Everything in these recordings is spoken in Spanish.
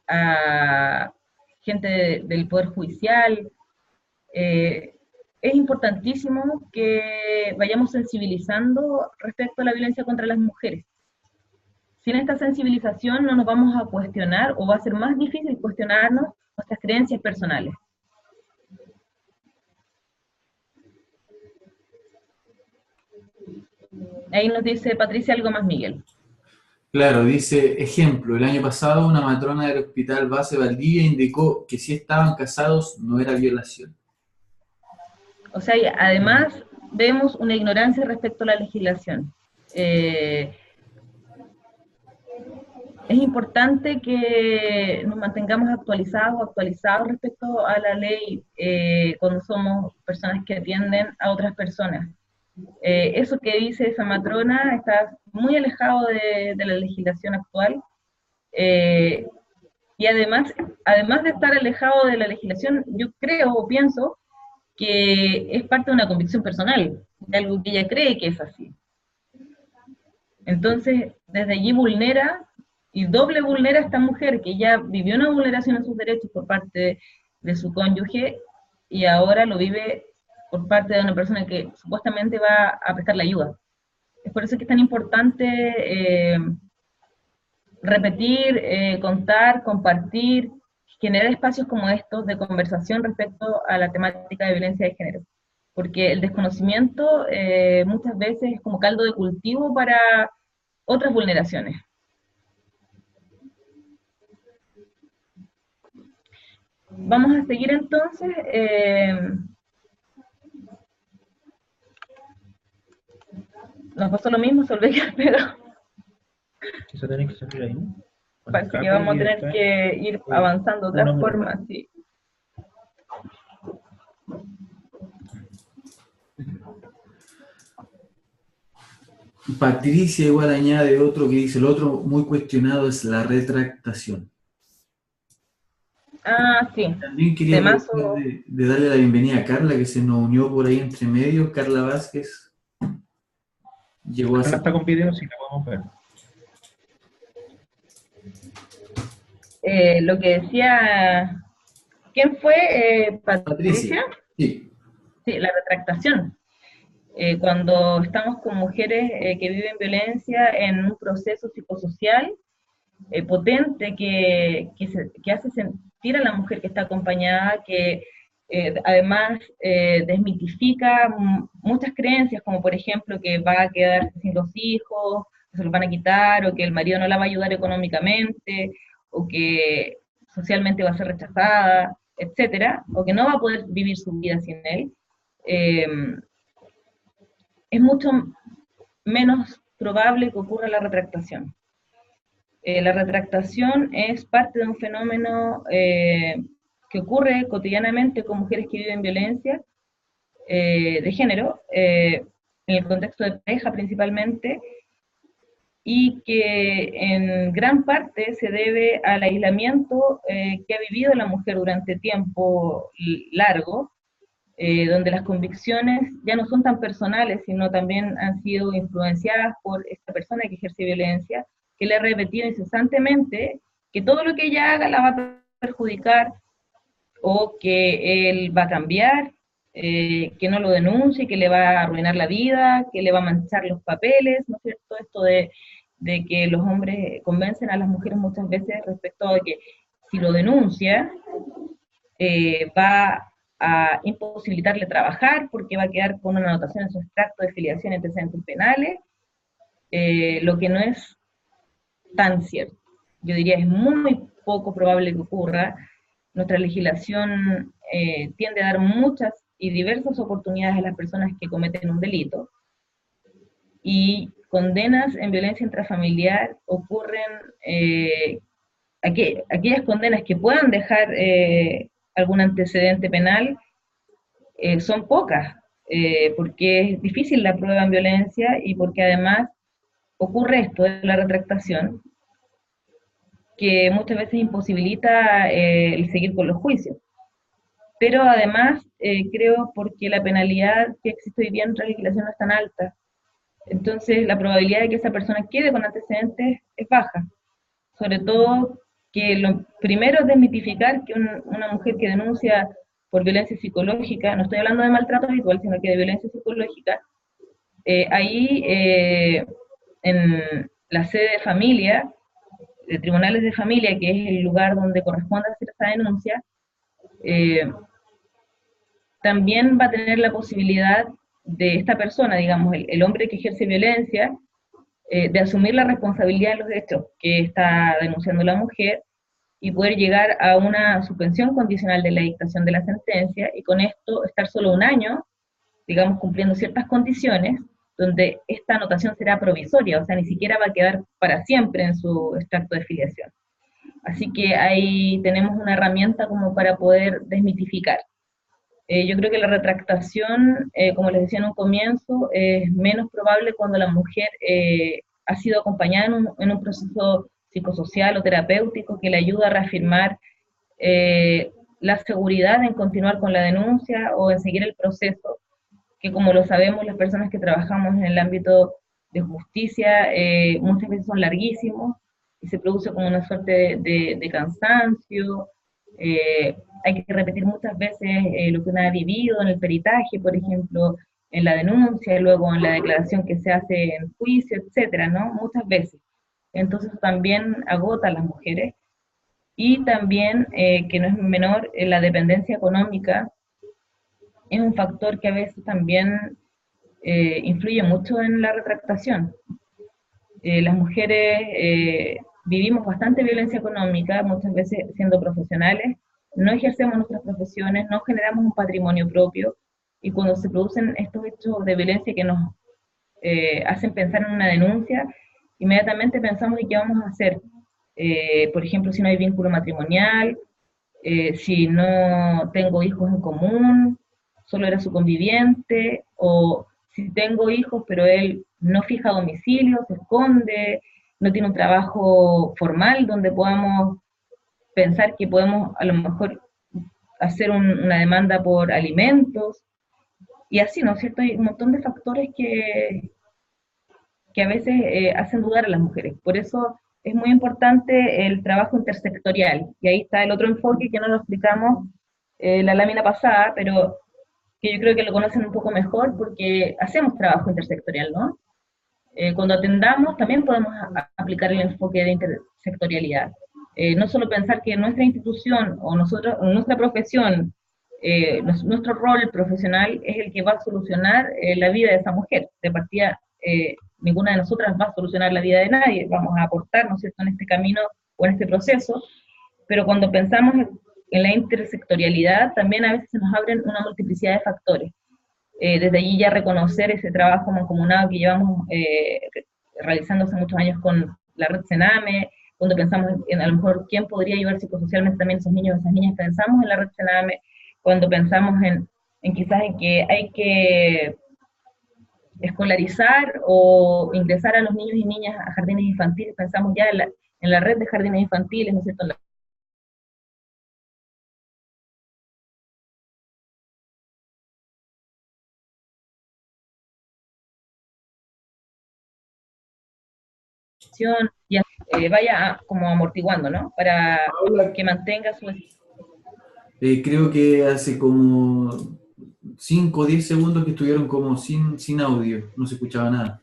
a gente del Poder Judicial. Es importantísimo que vayamos sensibilizando respecto a la violencia contra las mujeres. Sin esta sensibilización no nos vamos a cuestionar, o va a ser más difícil cuestionarnos nuestras creencias personales. Ahí nos dice Patricia algo más, Miguel. Claro, dice, ejemplo, el año pasado una matrona del Hospital Base Valdivia indicó que si estaban casados no era violación. O sea, además vemos una ignorancia respecto a la legislación. Es importante que nos mantengamos actualizados respecto a la ley cuando somos personas que atienden a otras personas. Eso que dice esa matrona está muy alejado de la legislación actual, y además de estar alejado de la legislación, yo creo o pienso que es parte de una convicción personal, de algo que ella cree que es así. Entonces, desde allí vulnera, y doble vulnera a esta mujer que ya vivió una vulneración a sus derechos por parte de su cónyuge, y ahora lo vive por parte de una persona que supuestamente va a prestarle ayuda. Es por eso que es tan importante repetir, contar, compartir, generar espacios como estos de conversación respecto a la temática de violencia de género. Porque el desconocimiento muchas veces es como caldo de cultivo para otras vulneraciones. Vamos a seguir entonces. Nos pasó lo mismo, se olvidó que pero Eso tiene que salir ahí, ¿no? parece que vamos a tener que ir avanzando de otra forma, sí. Patricia igual añade otro que dice, el otro muy cuestionado es la retractación. Ah, sí. También quería aprovechar de darle la bienvenida a Carla, que se nos unió por ahí entre medios. Carla Vázquez llegó a... Carla está con video, sí la podemos ver. Lo que decía, ¿quién fue? ¿Patricia? Sí. Sí, la retractación. Cuando estamos con mujeres que viven violencia en un proceso psicosocial potente que hace sentir a la mujer que está acompañada, que además desmitifica muchas creencias, como por ejemplo que va a quedar sin los hijos, que se los van a quitar, o que el marido no la va a ayudar económicamente, o que socialmente va a ser rechazada, etcétera, o que no va a poder vivir su vida sin él. Es mucho menos probable que ocurra la retractación. La retractación es parte de un fenómeno que ocurre cotidianamente con mujeres que viven violencia de género, en el contexto de pareja principalmente, y que en gran parte se debe al aislamiento que ha vivido la mujer durante tiempo largo, donde las convicciones ya no son tan personales, sino también han sido influenciadas por esta persona que ejerce violencia, que le ha repetido incesantemente que todo lo que ella haga la va a perjudicar, o que él va a cambiar, que no lo denuncie, que le va a arruinar la vida, que le va a manchar los papeles, ¿no es cierto? Esto de que los hombres convencen a las mujeres muchas veces respecto a que si lo denuncia, va a imposibilitarle trabajar porque va a quedar con una anotación en su extracto de filiación en antecedentes penales, lo que no es tan cierto. Yo diría es muy poco probable que ocurra. Nuestra legislación tiende a dar muchas y diversas oportunidades a las personas que cometen un delito, y condenas en violencia intrafamiliar ocurren, aquellas condenas que puedan dejar algún antecedente penal son pocas, porque es difícil la prueba en violencia y porque además ocurre esto de la retractación, que muchas veces imposibilita el seguir con los juicios. Pero además creo porque la penalidad que existe hoy día en nuestra legislación no es tan alta, entonces la probabilidad de que esa persona quede con antecedentes es baja, sobre todo que lo primero es desmitificar que una mujer que denuncia por violencia psicológica, no estoy hablando de maltrato habitual, sino que de violencia psicológica, ahí en la sede de familia, de tribunales de familia, que es el lugar donde corresponde hacer esa denuncia, también va a tener la posibilidad de esta persona, digamos, el hombre que ejerce violencia, de asumir la responsabilidad de los hechos que está denunciando la mujer y poder llegar a una suspensión condicional de la dictación de la sentencia y con esto estar solo un año, digamos, cumpliendo ciertas condiciones, donde esta anotación será provisoria, o sea, ni siquiera va a quedar para siempre en su extracto de filiación. Así que ahí tenemos una herramienta como para poder desmitificar. Yo creo que la retractación, como les decía en un comienzo, es menos probable cuando la mujer ha sido acompañada en un proceso psicosocial o terapéutico que le ayuda a reafirmar la seguridad en continuar con la denuncia o en seguir el proceso, que como lo sabemos las personas que trabajamos en el ámbito de justicia muchas veces son larguísimos y se produce como una suerte de cansancio, hay que repetir muchas veces lo que uno ha vivido en el peritaje, por ejemplo, en la denuncia, y luego en la declaración que se hace en juicio, etcétera, ¿no? Muchas veces. Entonces también agota a las mujeres. Y también, que no es menor, la dependencia económica es un factor que a veces también influye mucho en la retractación. Las mujeres vivimos bastante violencia económica, muchas veces siendo profesionales, no ejercemos nuestras profesiones, no generamos un patrimonio propio, y cuando se producen estos hechos de violencia que nos hacen pensar en una denuncia, inmediatamente pensamos en qué vamos a hacer. Por ejemplo, si no hay vínculo matrimonial, si no tengo hijos en común, solo era su conviviente, o si tengo hijos, pero él no fija domicilio, se esconde, no tiene un trabajo formal donde podamos pensar que podemos a lo mejor hacer una demanda por alimentos, y así, ¿no es cierto? Hay un montón de factores que a veces hacen dudar a las mujeres. Por eso es muy importante el trabajo intersectorial, y ahí está el otro enfoque que no lo explicamos la lámina pasada, pero que yo creo que lo conocen un poco mejor porque hacemos trabajo intersectorial, ¿no? Cuando atendamos también podemos aplicar el enfoque de intersectorialidad. No solo pensar que nuestra institución o nosotros, nuestra profesión, nuestro rol profesional es el que va a solucionar la vida de esa mujer. De partida, ninguna de nosotras va a solucionar la vida de nadie, vamos a aportar, ¿no es cierto?, en este camino o en este proceso, pero cuando pensamos en la intersectorialidad, también a veces se nos abren una multiplicidad de factores. Desde allí ya reconocer ese trabajo mancomunado que llevamos realizando hace muchos años con la red Sename, cuando pensamos en a lo mejor quién podría ayudar psicosocialmente también a esos niños o esas niñas, pensamos en la red Sename, cuando pensamos en quizás en que hay que escolarizar o ingresar a los niños y niñas a jardines infantiles, pensamos ya en la red de jardines infantiles, ¿no es cierto?, y vaya como amortiguando, ¿no? Para Paola, que mantenga su... creo que hace como 5 o 10 segundos que estuvieron como sin audio, no se escuchaba nada.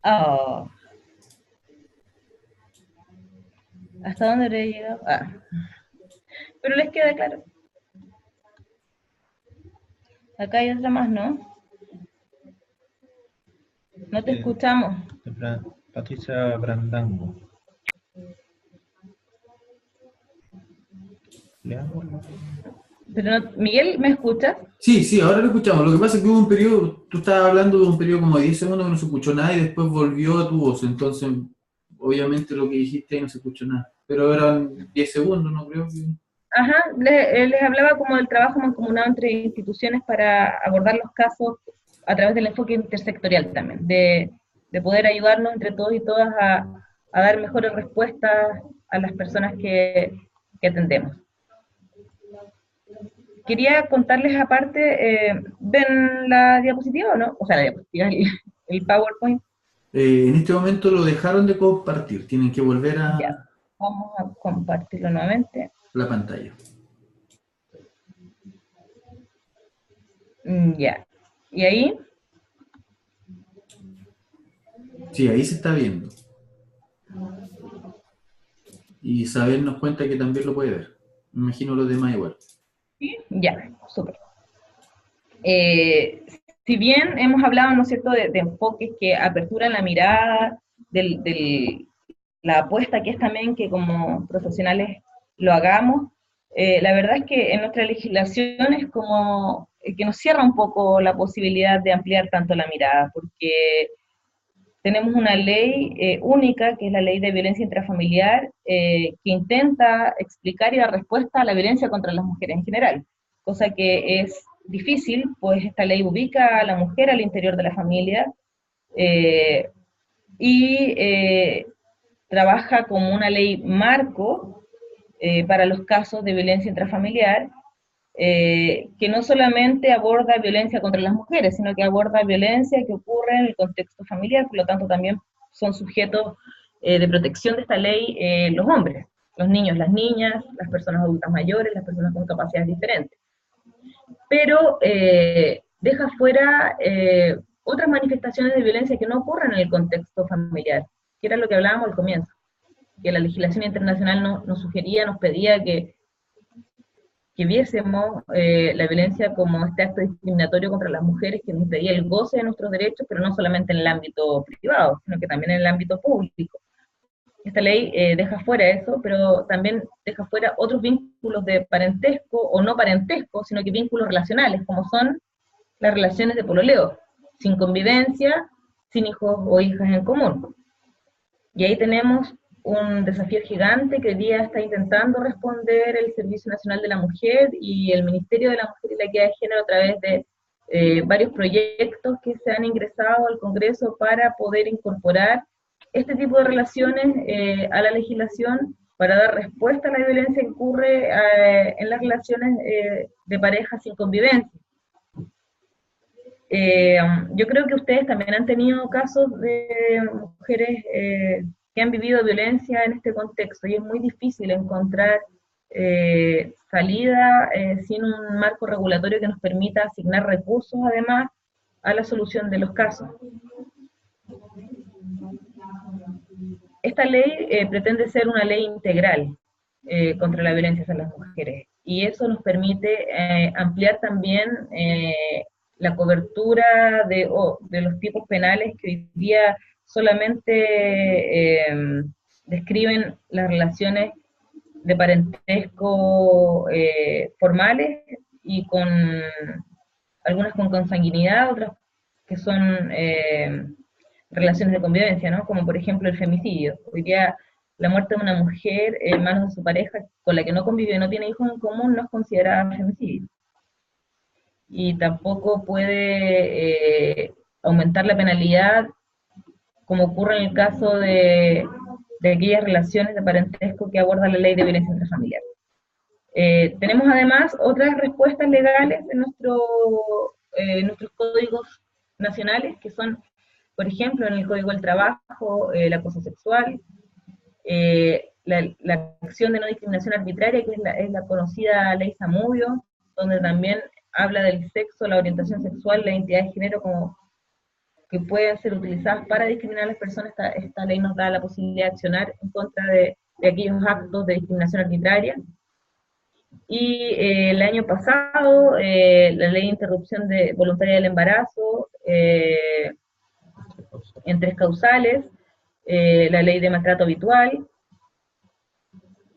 Oh, ¿hasta dónde habré llegado? Ah, pero les queda claro. Acá hay otra más, ¿no? No te escuchamos. Patricia Brandango. Leámoslo. Pero no, Miguel, ¿me escuchas? Sí, sí, ahora lo escuchamos. Lo que pasa es que hubo un periodo, tú estabas hablando de un periodo como de 10 segundos que no se escuchó nada y después volvió a tu voz. Entonces, obviamente lo que dijiste ahí no se escuchó nada. Pero eran 10 segundos, no creo que... Ajá, les hablaba como del trabajo mancomunado entre instituciones para abordar los casos a través del enfoque intersectorial también, de poder ayudarnos entre todos y todas a dar mejores respuestas a las personas que atendemos. Quería contarles aparte, ¿ven la diapositiva o no? O sea, la diapositiva, el PowerPoint. En este momento lo dejaron de compartir, tienen que volver Ya. Vamos a compartirlo nuevamente. La pantalla. Ya. ¿Y ahí? Sí, ahí se está viendo. Y Isabel nos cuenta que también lo puede ver. Me imagino los demás igual. ¿Sí? Ya, súper. Si bien hemos hablado, ¿no es cierto?, de enfoques que aperturan la mirada, la apuesta que es también que como profesionales lo hagamos, la verdad es que en nuestra legislación es como que nos cierra un poco la posibilidad de ampliar tanto la mirada, porque tenemos una ley única, que es la ley de violencia intrafamiliar, que intenta explicar y dar respuesta a la violencia contra las mujeres en general, cosa que es difícil, pues esta ley ubica a la mujer al interior de la familia eh, y trabaja como una ley marco para los casos de violencia intrafamiliar, que no solamente aborda violencia contra las mujeres, sino que aborda violencia que ocurre en el contexto familiar, por lo tanto también son sujetos de protección de esta ley los hombres, los niños, las niñas, las personas adultas mayores, las personas con capacidades diferentes. Pero deja fuera otras manifestaciones de violencia que no ocurren en el contexto familiar, que era lo que hablábamos al comienzo, que la legislación internacional nos sugería, nos pedía que viésemos la violencia como este acto discriminatorio contra las mujeres que nos impedía el goce de nuestros derechos, pero no solamente en el ámbito privado, sino que también en el ámbito público. Esta ley deja fuera eso, pero también deja fuera otros vínculos de parentesco o no parentesco, sino que vínculos relacionales, como son las relaciones de pololeo, sin convivencia, sin hijos o hijas en común. Y ahí tenemos un desafío gigante que hoy día está intentando responder el Servicio Nacional de la Mujer y el Ministerio de la Mujer y la Equidad de Género a través de varios proyectos que se han ingresado al Congreso para poder incorporar este tipo de relaciones a la legislación para dar respuesta a la violencia que ocurre en las relaciones de pareja sin convivencia. Yo creo que ustedes también han tenido casos de mujeres que han vivido violencia en este contexto y es muy difícil encontrar salida sin un marco regulatorio que nos permita asignar recursos además a la solución de los casos. Esta ley pretende ser una ley integral contra la violencia hacia las mujeres y eso nos permite ampliar también la cobertura de los tipos penales que hoy día solamente describen las relaciones de parentesco formales y con algunas con consanguinidad, otras que son relaciones de convivencia, ¿no? Como por ejemplo el femicidio. Hoy día la muerte de una mujer en manos de su pareja con la que no convive y no tiene hijos en común no es considerada femicidio. Y tampoco puede aumentar la penalidad como ocurre en el caso de aquellas relaciones de parentesco que aborda la ley de violencia intrafamiliar. Tenemos además otras respuestas legales en nuestros códigos nacionales, que son, por ejemplo, en el Código del Trabajo, el acoso sexual, la acción de no discriminación arbitraria, que es la conocida ley Zamudio, donde también habla del sexo, la orientación sexual, la identidad de género como que pueden ser utilizadas para discriminar a las personas. Esta ley nos da la posibilidad de accionar en contra de aquellos actos de discriminación arbitraria. Y el año pasado, la ley de interrupción voluntaria del embarazo, en 3 causales, la ley de maltrato habitual.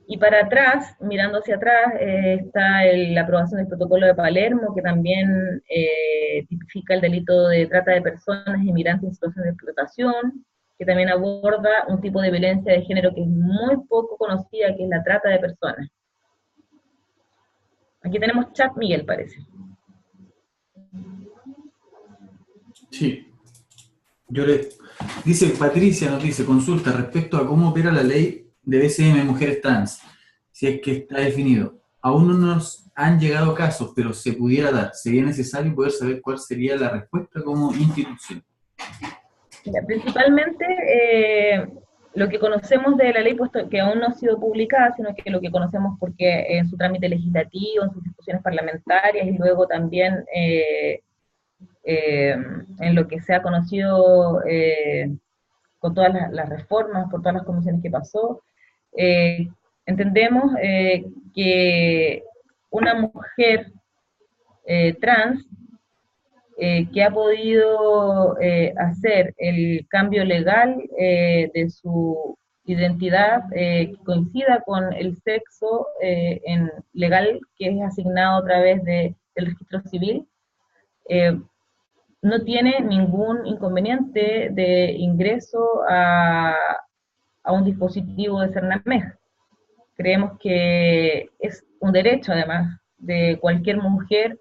Y para atrás, mirando hacia atrás, está la aprobación del protocolo de Palermo, que también tipifica el delito de trata de personas inmigrantes en situación de explotación, que también aborda un tipo de violencia de género que es muy poco conocida, que es la trata de personas. Aquí tenemos chat, Miguel, parece. Sí. Dice Patricia, nos dice, consulta respecto a cómo opera la ley de BCM mujeres trans, si es que está definido. Aún no nos han llegado casos, pero se pudiera dar. Sería necesario poder saber cuál sería la respuesta como institución. Principalmente lo que conocemos de la ley, puesto que aún no ha sido publicada, sino que lo que conocemos porque en su trámite legislativo, en sus discusiones parlamentarias, y luego también en lo que se ha conocido con todas las reformas, por todas las comisiones que pasó, eh, entendemos que una mujer trans que ha podido hacer el cambio legal de su identidad que coincida con el sexo legal que es asignado a través del registro civil, no tiene ningún inconveniente de ingreso a un dispositivo de Cernamej. Creemos que es un derecho, además, de cualquier mujer,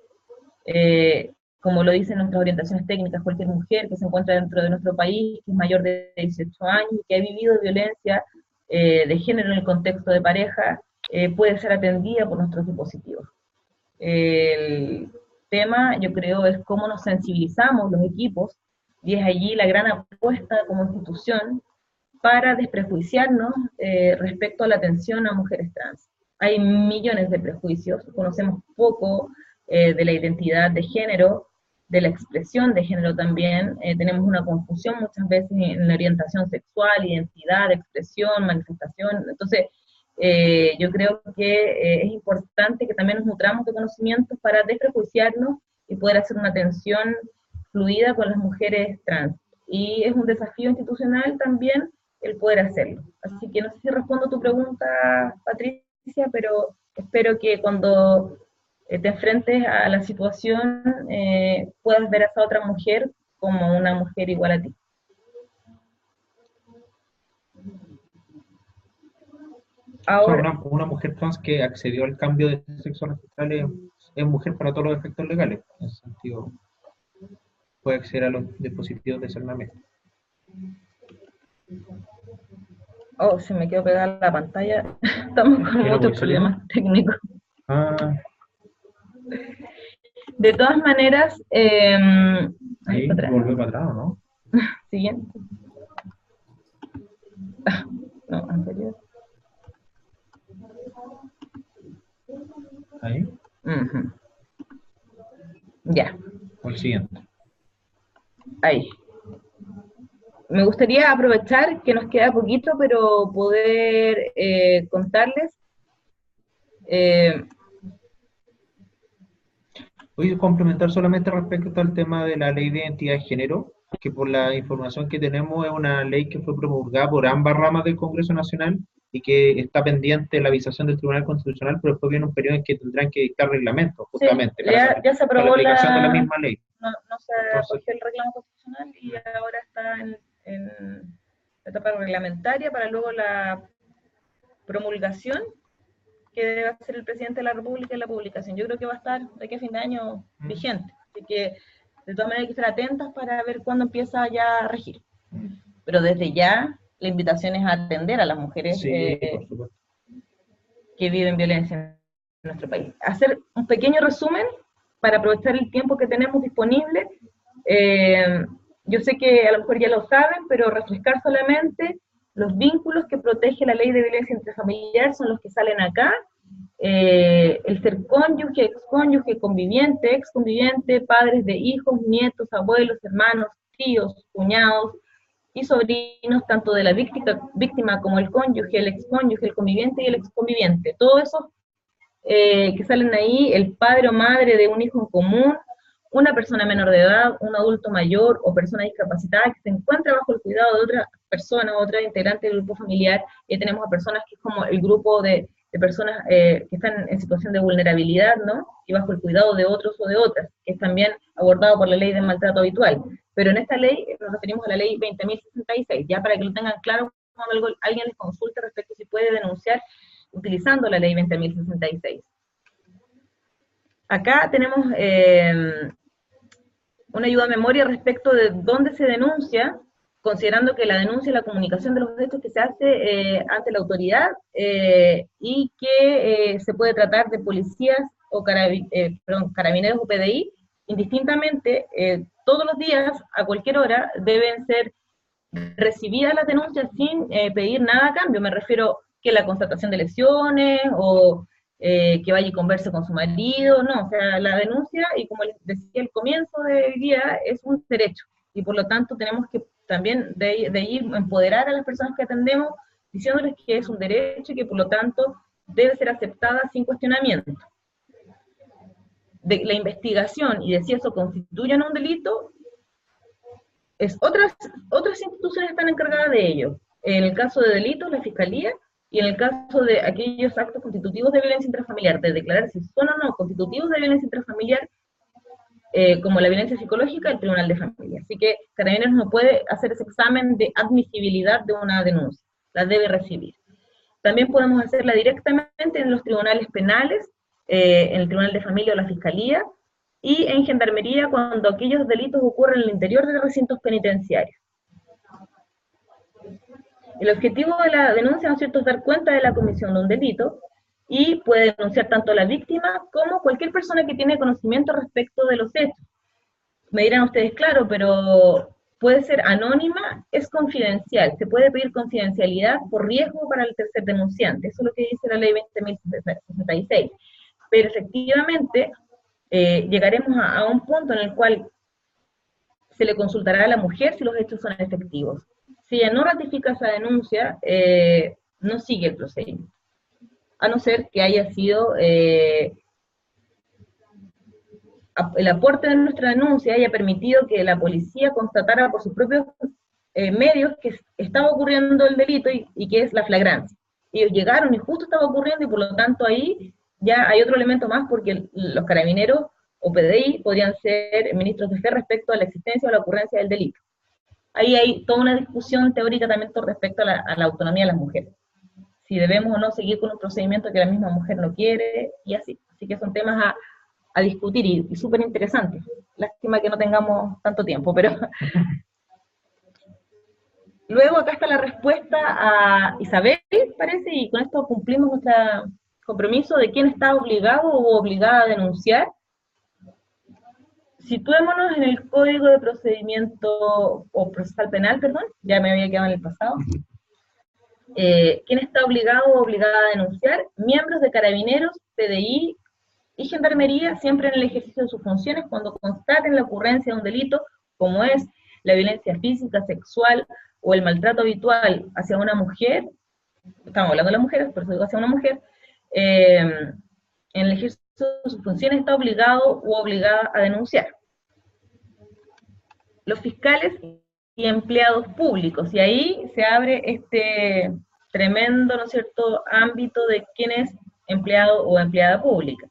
como lo dicen nuestras orientaciones técnicas, cualquier mujer que se encuentra dentro de nuestro país, que es mayor de 18 años y que ha vivido violencia de género en el contexto de pareja, puede ser atendida por nuestros dispositivos. El tema, yo creo, es cómo nos sensibilizamos los equipos, y es allí la gran apuesta como institución para desprejuiciarnos respecto a la atención a mujeres trans. Hay millones de prejuicios, conocemos poco de la identidad de género, de la expresión de género también, tenemos una confusión muchas veces en la orientación sexual, identidad, expresión, manifestación. Entonces, yo creo que es importante que también nos nutramos de conocimientos para desprejuiciarnos y poder hacer una atención fluida con las mujeres trans. Y es un desafío institucional también el poder hacerlo. Así que no sé si respondo a tu pregunta, Patricia, pero espero que cuando te enfrentes a la situación puedas ver a esa otra mujer como una mujer igual a ti. Ahora, una mujer trans que accedió al cambio de sexo registral es mujer para todos los efectos legales. En ese sentido, puede acceder a los dispositivos de Cernamej. Oh, se me quedó pegada la pantalla. Estamos con muchos problemas técnicos. De todas maneras, ahí volvió para atrás, ¿no? Siguiente. No, anterior. Ahí. Ya. O el siguiente. Ahí. Me gustaría aprovechar que nos queda poquito, pero poder contarles. Voy a complementar solamente respecto al tema de la ley de identidad de género, que por la información que tenemos es una ley que fue promulgada por ambas ramas del Congreso Nacional y que está pendiente de la avisación del Tribunal Constitucional, pero después viene un periodo en que tendrán que dictar reglamentos, justamente, sí, ya se aprobó para la aplicación de la misma ley. No se acogió el reclamo constitucional y ahora está en la etapa reglamentaria para luego la promulgación que debe hacer el presidente de la República y la publicación. Yo creo que va a estar de aquí a fin de año vigente, así que de todas maneras hay que estar atentas para ver cuándo empieza ya a regir. Pero desde ya la invitación es a atender a las mujeres que viven violencia en nuestro país. Hacer un pequeño resumen para aprovechar el tiempo que tenemos disponible. Yo sé que a lo mejor ya lo saben, pero refrescar solamente los vínculos que protege la ley de violencia intrafamiliar son los que salen acá. El ser cónyuge, excónyuge, conviviente, exconviviente, padres de hijos, nietos, abuelos, hermanos, tíos, cuñados y sobrinos, tanto de la víctima como el cónyuge, el excónyuge, el conviviente y el exconviviente. Todos esos que salen ahí, el padre o madre de un hijo en común, una persona menor de edad, un adulto mayor o persona discapacitada que se encuentra bajo el cuidado de otra persona, otra integrante del grupo familiar, y tenemos a personas que es como el grupo de personas que están en situación de vulnerabilidad, ¿no? Y bajo el cuidado de otros o de otras, que es también abordado por la ley de maltrato habitual. Pero en esta ley nos referimos a la ley 20.066, ya para que lo tengan claro cuando alguien les consulte respecto a si puede denunciar utilizando la ley 20.066. Acá tenemos una ayuda a memoria respecto de dónde se denuncia, considerando que la denuncia es la comunicación de los hechos que se hace ante la autoridad y que se puede tratar de policías o carabineros o PDI, indistintamente, todos los días, a cualquier hora, deben ser recibida las denuncias sin pedir nada a cambio. Me refiero que la constatación de lesiones o que vaya y converse con su marido, no, o sea, la denuncia, y como les decía al comienzo del día, es un derecho, y por lo tanto tenemos que también de ahí empoderar a las personas que atendemos, diciéndoles que es un derecho y que por lo tanto debe ser aceptada sin cuestionamiento. De la investigación y de si eso constituye un delito, otras instituciones están encargadas de ello. En el caso de delitos, la Fiscalía, y en el caso de aquellos actos constitutivos de violencia intrafamiliar, de declarar si son o no constitutivos de violencia intrafamiliar, como la violencia psicológica, el Tribunal de Familia. Así que Carabineros no puede hacer ese examen de admisibilidad de una denuncia, la debe recibir. También podemos hacerla directamente en los tribunales penales, en el Tribunal de Familia o la Fiscalía, y en Gendarmería cuando aquellos delitos ocurren en el interior de recintos penitenciarios. El objetivo de la denuncia, ¿no es cierto?, es dar cuenta de la comisión de un delito, y puede denunciar tanto a la víctima como cualquier persona que tiene conocimiento respecto de los hechos. Me dirán ustedes, claro, pero puede ser anónima, es confidencial, se puede pedir confidencialidad por riesgo para el tercer denunciante, eso es lo que dice la ley 20.066, pero efectivamente llegaremos a un punto en el cual se le consultará a la mujer si los hechos son efectivos. Si ella no ratifica esa denuncia, no sigue el procedimiento, a no ser que haya sido el aporte de nuestra denuncia haya permitido que la policía constatara por sus propios medios que estaba ocurriendo el delito y que es la flagrancia. Ellos llegaron y justo estaba ocurriendo, y por lo tanto ahí ya hay otro elemento más, porque los carabineros o PDI podrían ser ministros de fe respecto a la existencia o la ocurrencia del delito. Ahí hay toda una discusión teórica también con respecto a la autonomía de las mujeres, si debemos o no seguir con un procedimiento que la misma mujer no quiere, y así. Así que son temas a discutir y súper interesantes. Lástima que no tengamos tanto tiempo, pero... Luego acá está la respuesta a Isabel, parece, y con esto cumplimos nuestro compromiso de quién está obligado o obligada a denunciar. Situémonos en el Código de Procedimiento o Procesal Penal, perdón, ya me había quedado en el pasado. ¿Quién está obligado o obligada a denunciar? Miembros de Carabineros, PDI y Gendarmería, siempre en el ejercicio de sus funciones, cuando constaten la ocurrencia de un delito, como es la violencia física, sexual o el maltrato habitual hacia una mujer, estamos hablando de las mujeres, por eso digo hacia una mujer, en el ejercicio de sus funciones está obligado u obligada a denunciar. Los fiscales y empleados públicos, y ahí se abre este tremendo, ¿no es cierto?, ámbito de quién es empleado o empleada pública.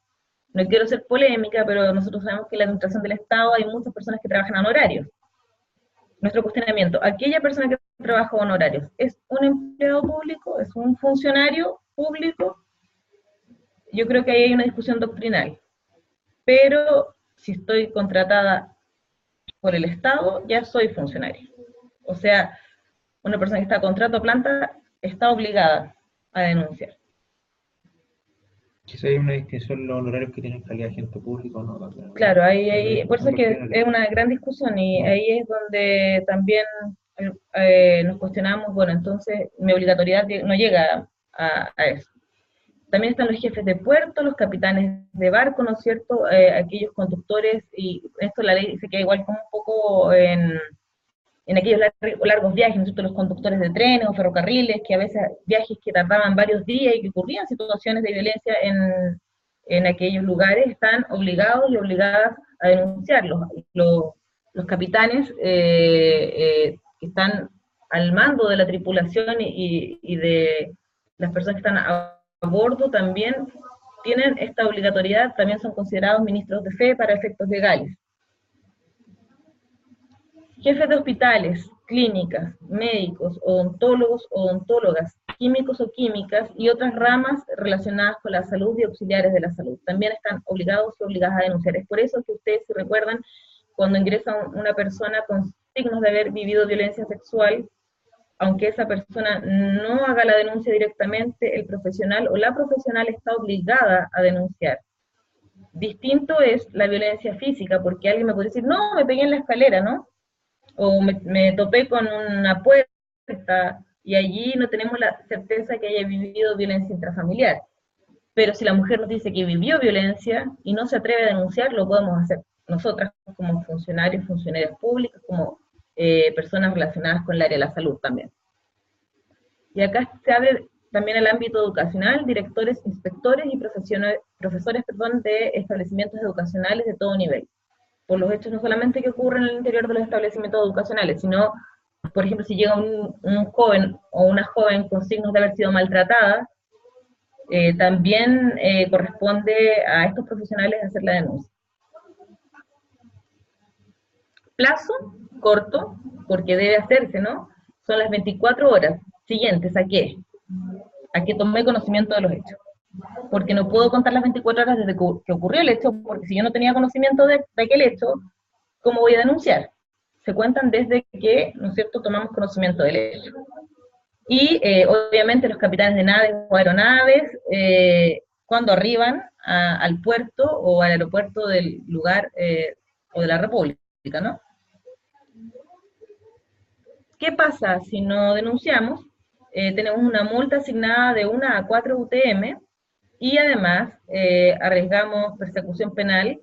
No quiero ser polémica, pero nosotros sabemos que en la administración del Estado hay muchas personas que trabajan a honorarios. Nuestro cuestionamiento, aquella persona que trabaja a honorarios, ¿es un empleado público? ¿Es un funcionario público? Yo creo que ahí hay una discusión doctrinal. Pero si estoy contratada por el Estado, ya soy funcionario. O sea, una persona que está a contrato a planta está obligada a denunciar. Quizá hay una distinción en los honorarios que tienen calidad de agente público, ¿no? Claro, por eso es que es una gran discusión, y ahí es donde también nos cuestionamos, bueno, entonces mi obligatoriedad no llega a eso. También están los jefes de puerto, los capitanes de barco, ¿no es cierto?, aquellos conductores, y esto la ley dice que igual como un poco en aquellos largos viajes, ¿no es cierto?, los conductores de trenes o ferrocarriles, que a veces viajes que tardaban varios días y que ocurrían situaciones de violencia en aquellos lugares, están obligados y obligadas a denunciarlos. Los capitanes que están al mando de la tripulación y de las personas que están a bordo también tienen esta obligatoriedad, también son considerados ministros de fe para efectos legales. Jefes de hospitales, clínicas, médicos, odontólogos, odontólogas, químicos o químicas y otras ramas relacionadas con la salud y auxiliares de la salud. También están obligados y obligadas a denunciar. Es por eso que ustedes, si recuerdan, cuando ingresa una persona con signos de haber vivido violencia sexual, aunque esa persona no haga la denuncia directamente, el profesional o la profesional está obligada a denunciar. Distinto es la violencia física, porque alguien me puede decir, no, me pegué en la escalera, ¿no? o me topé con una puerta y allí no tenemos la certeza que haya vivido violencia intrafamiliar. Pero si la mujer nos dice que vivió violencia y no se atreve a denunciar, lo podemos hacer nosotras como funcionarios, funcionarias públicas, como personas relacionadas con el área de la salud también. Y acá se abre también el ámbito educacional, directores, inspectores y profesores de establecimientos educacionales de todo nivel. Por los hechos no solamente que ocurren en el interior de los establecimientos educacionales, sino, por ejemplo, si llega un joven o una joven con signos de haber sido maltratada, también corresponde a estos profesionales hacer la denuncia. Plazo corto, porque debe hacerse, ¿no? Son las 24 horas siguientes, ¿a qué? A que tomé conocimiento de los hechos. Porque no puedo contar las 24 horas desde que ocurrió el hecho, porque si yo no tenía conocimiento de aquel hecho, ¿cómo voy a denunciar? Se cuentan desde que, ¿no es cierto?, tomamos conocimiento del hecho. Y obviamente los capitanes de naves o aeronaves, cuando arriban al puerto o al aeropuerto del lugar o de la República, ¿no? ¿Qué pasa si no denunciamos? Tenemos una multa asignada de 1 a 4 UTM y además arriesgamos persecución penal,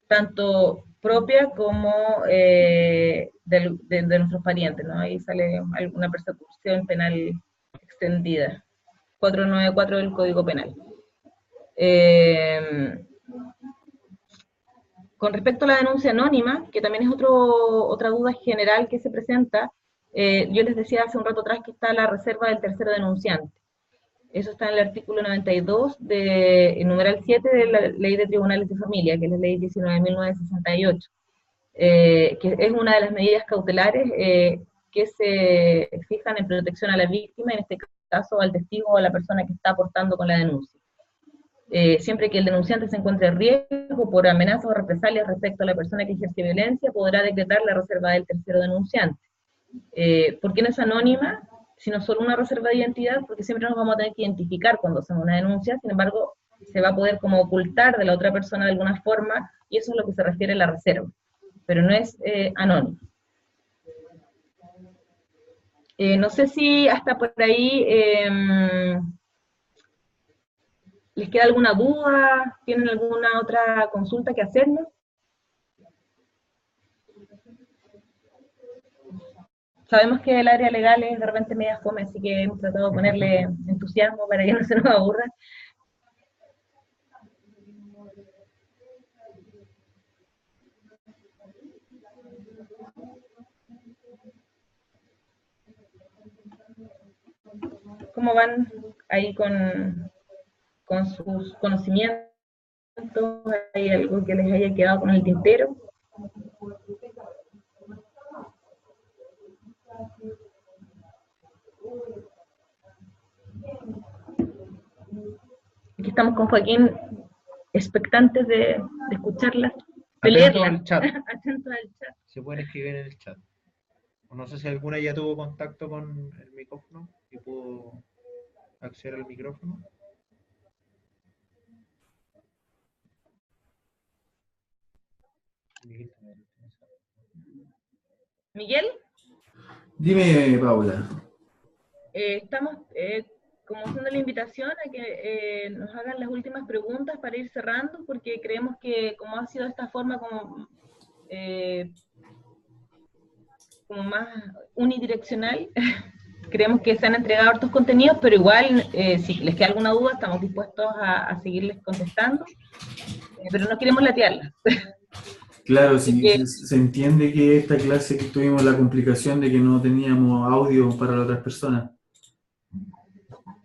tanto propia como de nuestros parientes, ¿no? Ahí sale una persecución penal extendida, 494 del Código Penal. Con respecto a la denuncia anónima, que también es otra duda general que se presenta, yo les decía hace un rato atrás que está la reserva del tercero denunciante. Eso está en el artículo 92, el numeral 7 de la Ley de Tribunales de Familia, que es la Ley 19.968, que es una de las medidas cautelares que se fijan en protección a la víctima, en este caso al testigo o a la persona que está aportando con la denuncia. Siempre que el denunciante se encuentre en riesgo por amenazas o represalias respecto a la persona que ejerce violencia, podrá decretar la reserva del tercero denunciante. ¿Por qué no es anónima, sino solo una reserva de identidad? Porque siempre nos vamos a tener que identificar cuando hacemos una denuncia, sin embargo, se va a poder como ocultar de la otra persona de alguna forma, y eso es lo que se refiere a la reserva, pero no es anónima. No sé si hasta por ahí les queda alguna duda, tienen alguna otra consulta que hacernos. Sabemos que el área legal es de repente media fome, así que hemos tratado de ponerle entusiasmo para que no se nos aburra. ¿Cómo van ahí con sus conocimientos? ¿Hay algo que les haya quedado con el tintero? Aquí estamos con Joaquín, expectantes de escucharlas, de leerlas. Atentos al chat. Se pueden escribir en el chat. No sé si alguna ya tuvo contacto con el micrófono y pudo acceder al micrófono. ¿Miguel? Dime, Paula. Estamos como haciendo la invitación a que nos hagan las últimas preguntas para ir cerrando, porque creemos que como ha sido de esta forma como más unidireccional, creemos que se han entregado hartos contenidos, pero igual, si les queda alguna duda, estamos dispuestos a seguirles contestando, pero no queremos latearlas. Claro, sí, se entiende que esta clase que tuvimos la complicación de que no teníamos audio para las otras personas.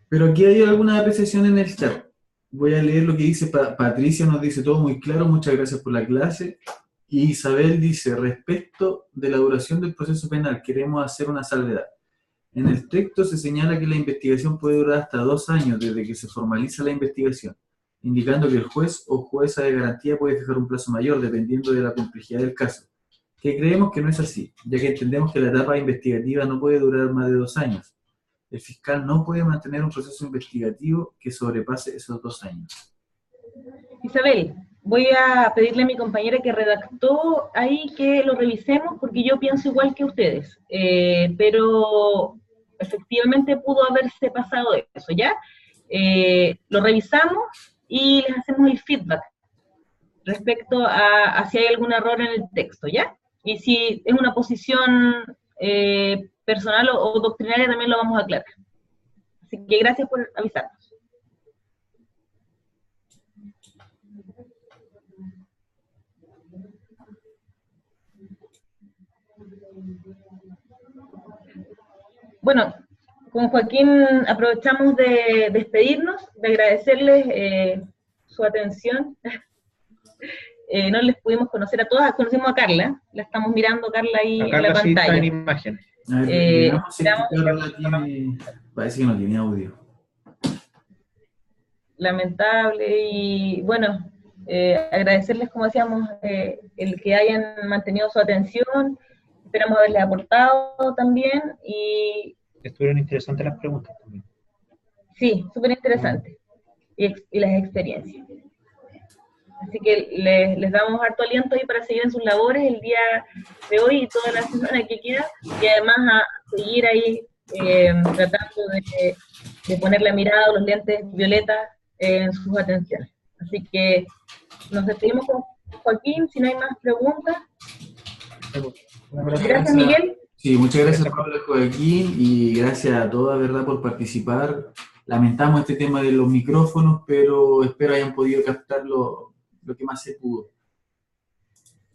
Pero aquí hay alguna apreciación en el chat. Voy a leer lo que dice Patricia, nos dice todo muy claro, muchas gracias por la clase. Y Isabel dice, respecto de la duración del proceso penal, queremos hacer una salvedad. En el texto se señala que la investigación puede durar hasta 2 años desde que se formaliza la investigación, indicando que el juez o jueza de garantía puede fijar un plazo mayor dependiendo de la complejidad del caso, que creemos que no es así, ya que entendemos que la etapa investigativa no puede durar más de 2 años. El fiscal no puede mantener un proceso investigativo que sobrepase esos 2 años. Isabel, voy a pedirle a mi compañera que redactó ahí que lo revisemos, porque yo pienso igual que ustedes, pero efectivamente pudo haberse pasado eso, ¿ya? Lo revisamos y les hacemos el feedback respecto a si hay algún error en el texto, ¿ya? Y si es una posición personal o doctrinaria, también lo vamos a aclarar. Así que gracias por avisarnos. Bueno, con Joaquín aprovechamos de despedirnos, de agradecerles su atención. No les pudimos conocer a todas, conocimos a Carla, la estamos mirando, Carla, ahí en la Sí está en pantalla. imagen. A ver, veamos si Carla tiene... Parece que no tiene audio. Lamentable, y bueno, agradecerles, como decíamos, el que hayan mantenido su atención, esperamos haberles aportado también, y Estuvieron interesantes las preguntas también. sí, súper interesante, y las experiencias. Así que les damos harto aliento ahí para seguir en sus labores el día de hoy y toda la semana que queda, y además a seguir ahí tratando de poner la mirada o los lentes violetas en sus atenciones. Así que nos despedimos con Joaquín, si no hay más preguntas. Gracias, Miguel. Sí, muchas gracias, Pablo Joaquín, y gracias a todas, ¿verdad?, por participar. Lamentamos este tema de los micrófonos, pero espero hayan podido captar lo que más se pudo.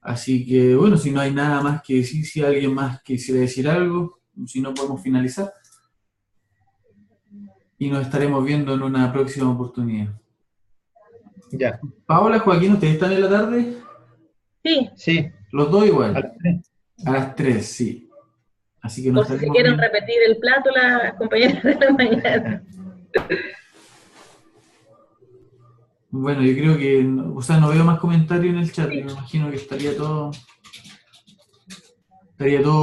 Así que, bueno, si no hay nada más que decir, si alguien más quisiera decir algo, si no podemos finalizar. Y nos estaremos viendo en una próxima oportunidad. Ya. Paola, Joaquín, ¿ustedes están en la tarde? Sí. Sí. Los dos igual. A las 3. A las 3, sí. Así que nos Por si estaremos quieren viendo. repetir el plato las compañeras de la mañana. Bueno, yo creo que, o sea, no veo más comentarios en el chat, me imagino que estaría todo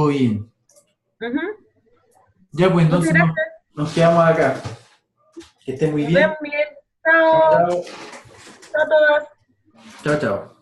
bien. Ya, pues entonces nos quedamos acá. Que estén muy bien. Nos vemos, Miguel. Chao. Chao. Chao a todos. Chao, chao.